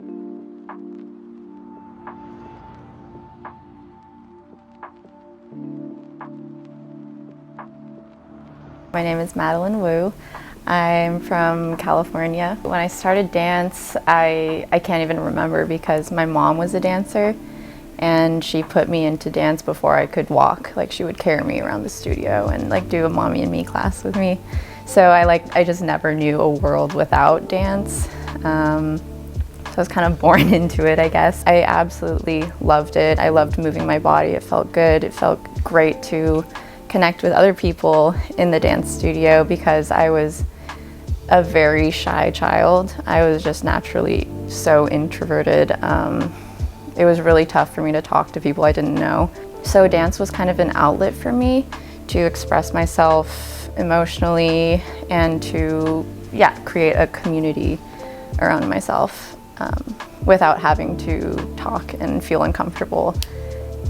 My name is Madeline Woo. I'm from California. When I started dance, I can't even remember because my mom was a dancer and she put me into dance before I could walk. Like, she would carry me around the studio and like do a mommy and me class with me. So I just never knew a world without dance. So I was kind of born into it, I guess. I absolutely loved it. I loved moving my body. It felt good. It felt great to connect with other people in the dance studio because I was a very shy child. I was just naturally so introverted. It was really tough for me to talk to people I didn't know. So dance was kind of an outlet for me to express myself emotionally and to, create a community around myself without having to talk and feel uncomfortable.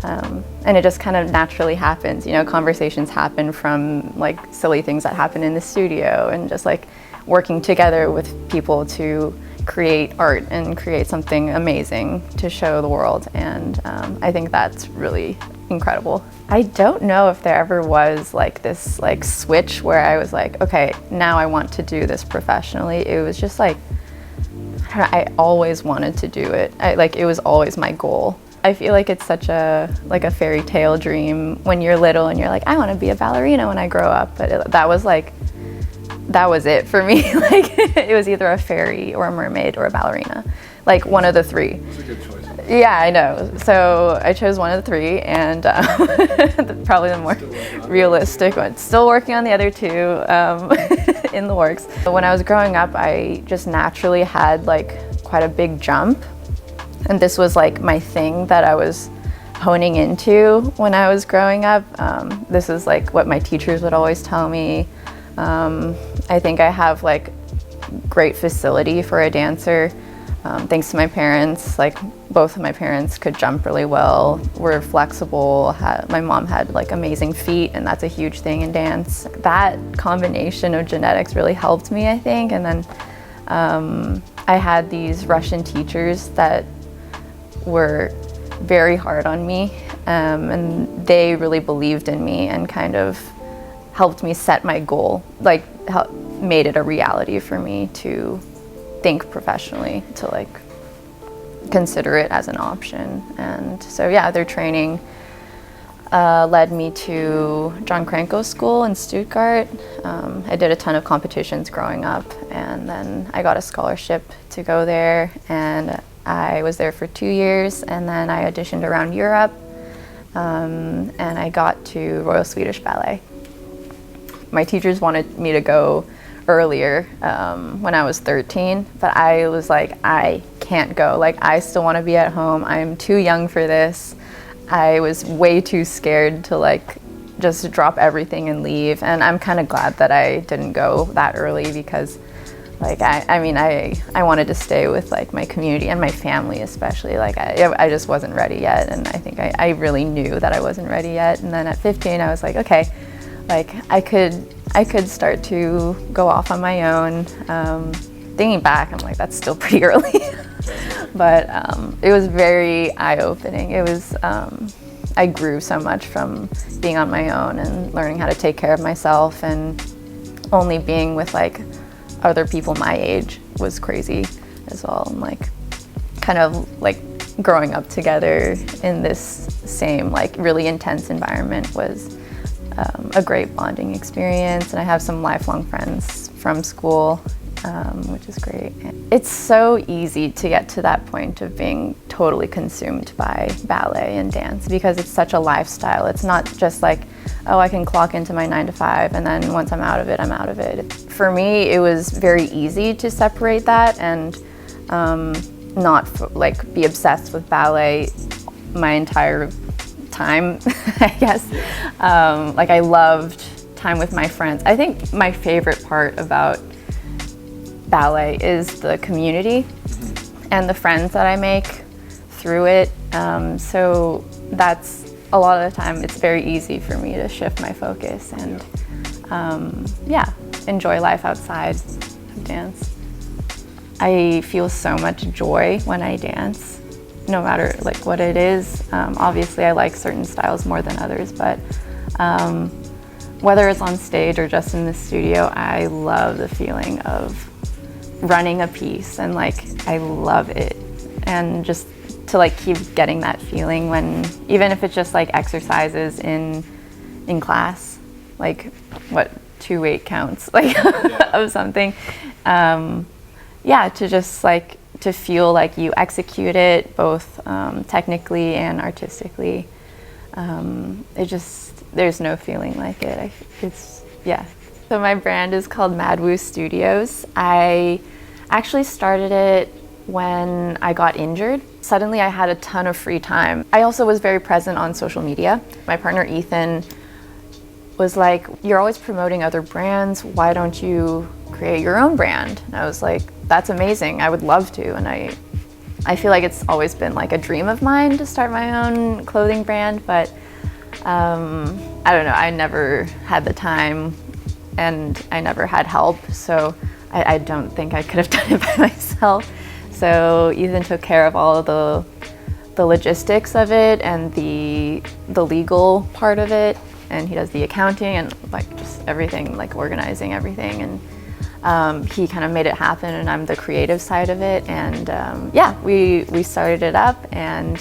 And it just kind of naturally happens. You know, conversations happen from like silly things that happen in the studio and just like working together with people to create art and create something amazing to show the world. And I think that's really incredible. I don't know if there ever was like this like switch where I was like, okay, now I want to do this professionally. It was just like, I always wanted to do it. It was always my goal. I feel like it's such a fairy tale dream when you're little and you're like, I want to be a ballerina when I grow up. But that was it for me. Like, it was either a fairy or a mermaid or a ballerina, like one of the three. That's a good choice. Yeah, I know. So I chose one of the three, and probably the more realistic one. Still working on the other two in the works. When I was growing up, I just naturally had like quite a big jump. And this was like my thing that I was honing into when I was growing up. This is like what my teachers would always tell me. I think I have like great facility for a dancer, thanks to my parents. Like, both of my parents could jump really well, were flexible. My mom had like amazing feet, and that's a huge thing in dance. That combination of genetics really helped me, I think. And then I had these Russian teachers that were very hard on me, and they really believed in me and kind of helped me set my goal, like made it a reality for me to think professionally, to like consider it as an option. And so their training led me to John Cranko School in Stuttgart. I did a ton of competitions growing up, and then I got a scholarship to go there, and I was there for 2 years, and then I auditioned around Europe, and I got to Royal Swedish Ballet. My teachers wanted me to go earlier when I was 13, but I was like, I can't go. Like, I still want to be at home. I'm too young for this. I was way too scared to like just drop everything and leave, and I'm kind of glad that I didn't go that early because like I wanted to stay with like my community and my family especially. Like I just wasn't ready yet, and I think I really knew that I wasn't ready yet. And then at 15 I was like, okay, like I could start to go off on my own. Thinking back, I'm like, that's still pretty early. But it was very eye-opening. It was I grew so much from being on my own and learning how to take care of myself, and only being with like other people my age was crazy as well. And like kind of like growing up together in this same like really intense environment was a great bonding experience. And I have some lifelong friends from school, which is great. It's so easy to get to that point of being totally consumed by ballet and dance because it's such a lifestyle. It's not just like, oh, I can clock into my 9 to 5 and then once I'm out of it, I'm out of it. For me, it was very easy to separate that and not be obsessed with ballet my entire time, I guess. Like, I loved time with my friends. I think my favorite part about ballet is the community and the friends that I make through it. So that's a lot of the time it's very easy for me to shift my focus and enjoy life outside of dance. I feel so much joy when I dance, no matter like what it is. Obviously I like certain styles more than others, but whether it's on stage or just in the studio, I love the feeling of running a piece, and like I love it. And just to like keep getting that feeling when, even if it's just like exercises in class, like what, 2 weight counts like of something. Yeah, to just like to feel like you execute it both technically and artistically. It just, there's no feeling like it. Yeah. So my brand is called MADDWOO Studios. I actually started it when I got injured. Suddenly I had a ton of free time. I also was very present on social media. My partner Ethan was like, "You're always promoting other brands, why don't you create your own brand?" And I was like, "That's amazing, I would love to." And I feel like it's always been like a dream of mine to start my own clothing brand, but I don't know, I never had the time and I never had help, so I don't think I could have done it by myself. So Ethan took care of all of the logistics of it and the legal part of it, and he does the accounting and like just everything, like organizing everything, and he kind of made it happen, and I'm the creative side of it. And yeah, we started it up, and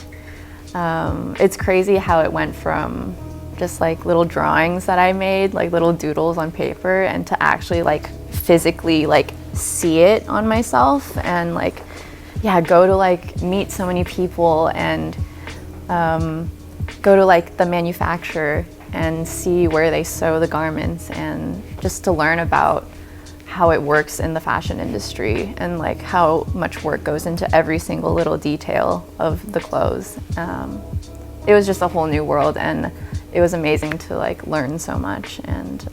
it's crazy how it went from just like little drawings that I made, like little doodles on paper, and to actually like physically like see it on myself, and like, yeah, go to like meet so many people, and go to like the manufacturer and see where they sew the garments, and just to learn about how it works in the fashion industry, and like how much work goes into every single little detail of the clothes. It was just a whole new world, and it was amazing to like learn so much and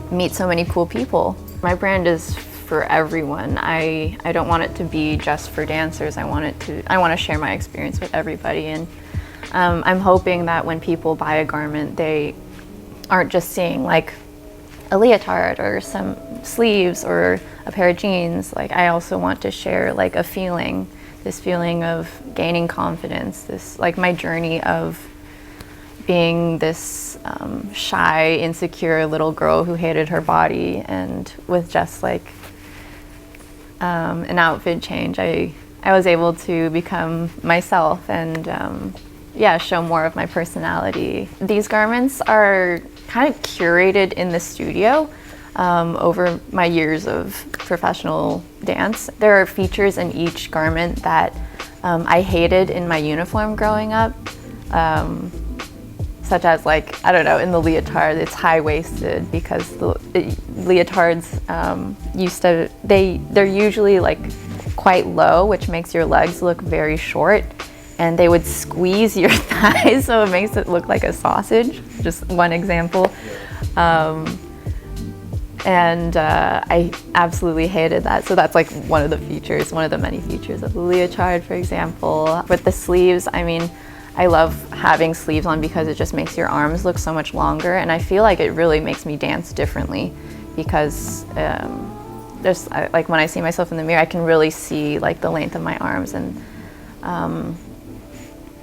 meet so many cool people. My brand is for everyone. I don't want it to be just for dancers. I want to share my experience with everybody, and I'm hoping that when people buy a garment, they aren't just seeing like a leotard or some sleeves or a pair of jeans. Like, I also want to share like a feeling, this feeling of gaining confidence, this like my journey of being this shy, insecure little girl who hated her body, and with just like an outfit change, I was able to become myself and yeah, show more of my personality. These garments are kind of curated in the studio over my years of professional dance. There are features in each garment that I hated in my uniform growing up, such as like, I don't know, in the leotard, it's high-waisted because the leotards they're usually like quite low, which makes your legs look very short, and they would squeeze your thighs, so it makes it look like a sausage. Just one example. And I absolutely hated that. So that's like one of the features, one of the many features of the leotard, for example. With the sleeves, I mean, I love having sleeves on because it just makes your arms look so much longer, and I feel like it really makes me dance differently because like when I see myself in the mirror, I can really see like the length of my arms, and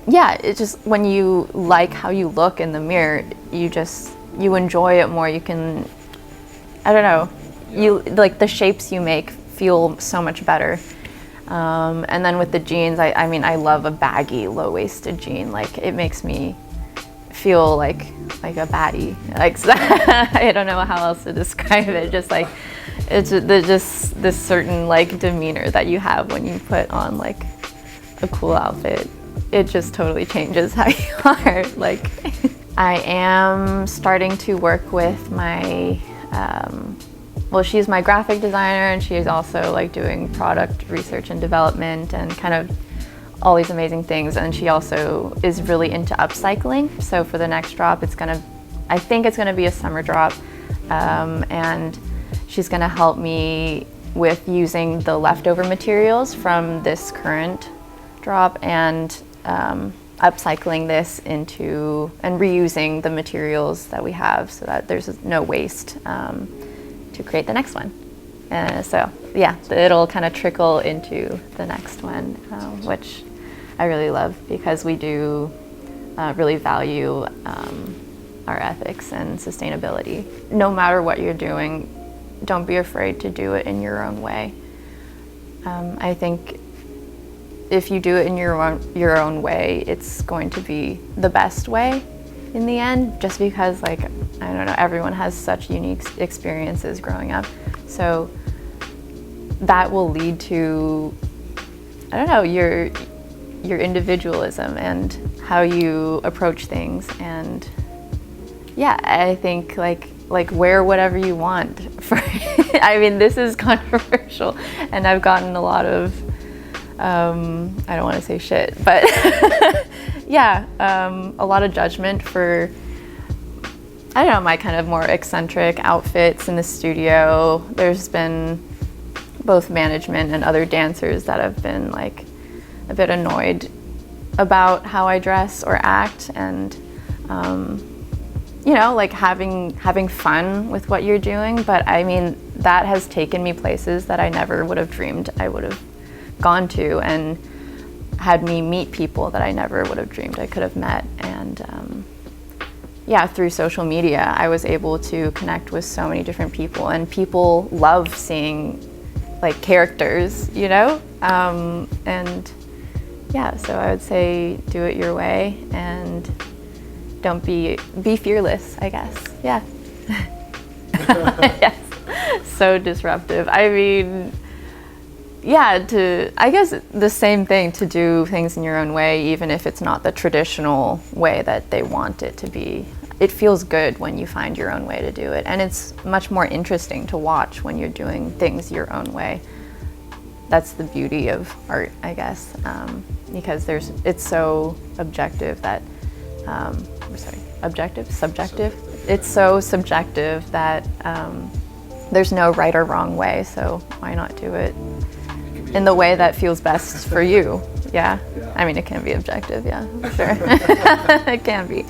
yeah, it's just when you like how you look in the mirror, you enjoy it more. You can, I don't know, you like the shapes you make feel so much better. And then with the jeans, I mean, I love a baggy, low-waisted jean. Like, it makes me feel like a baddie. Like, I don't know how else to describe it. Just like, it's just this certain like demeanor that you have when you put on like a cool outfit. It just totally changes how you are. Like, I am starting to work with my well, she's my graphic designer, and she is also like doing product research and development and kind of all these amazing things. And she also is really into upcycling. So for the next drop, I think it's gonna be a summer drop. And she's gonna help me with using the leftover materials from this current drop and upcycling this into and reusing the materials that we have so that there's no waste to create the next one. So yeah, it'll kind of trickle into the next one, which I really love because we do really value our ethics and sustainability. No matter what you're doing, don't be afraid to do it in your own way. I think if you do it in your own way, it's going to be the best way in the end, just because, like, I don't know, everyone has such unique experiences growing up. So that will lead to, I don't know, your individualism and how you approach things. And yeah, I think like wear whatever you want. I mean, this is controversial, and I've gotten a lot of, I don't want to say shit, but yeah, a lot of judgment for, I don't know, my kind of more eccentric outfits in the studio. There's been both management and other dancers that have been like a bit annoyed about how I dress or act, and you know, like having fun with what you're doing. But I mean, that has taken me places that I never would have dreamed I would have gone to, and had me meet people that I never would have dreamed I could have met. And yeah, through social media, I was able to connect with so many different people, and people love seeing like characters, you know? And yeah, so I would say do it your way, and don't be fearless, I guess. Yeah. Yes, so disruptive. I mean, yeah, I guess the same thing, to do things in your own way, even if it's not the traditional way that they want it to be. It feels good when you find your own way to do it, and it's much more interesting to watch when you're doing things your own way. That's the beauty of art, I guess, because it's so objective that, subjective? It's so subjective that there's no right or wrong way, so why not do it in the way that feels best for you? Yeah, I mean, it can be objective, yeah, for sure. It can be.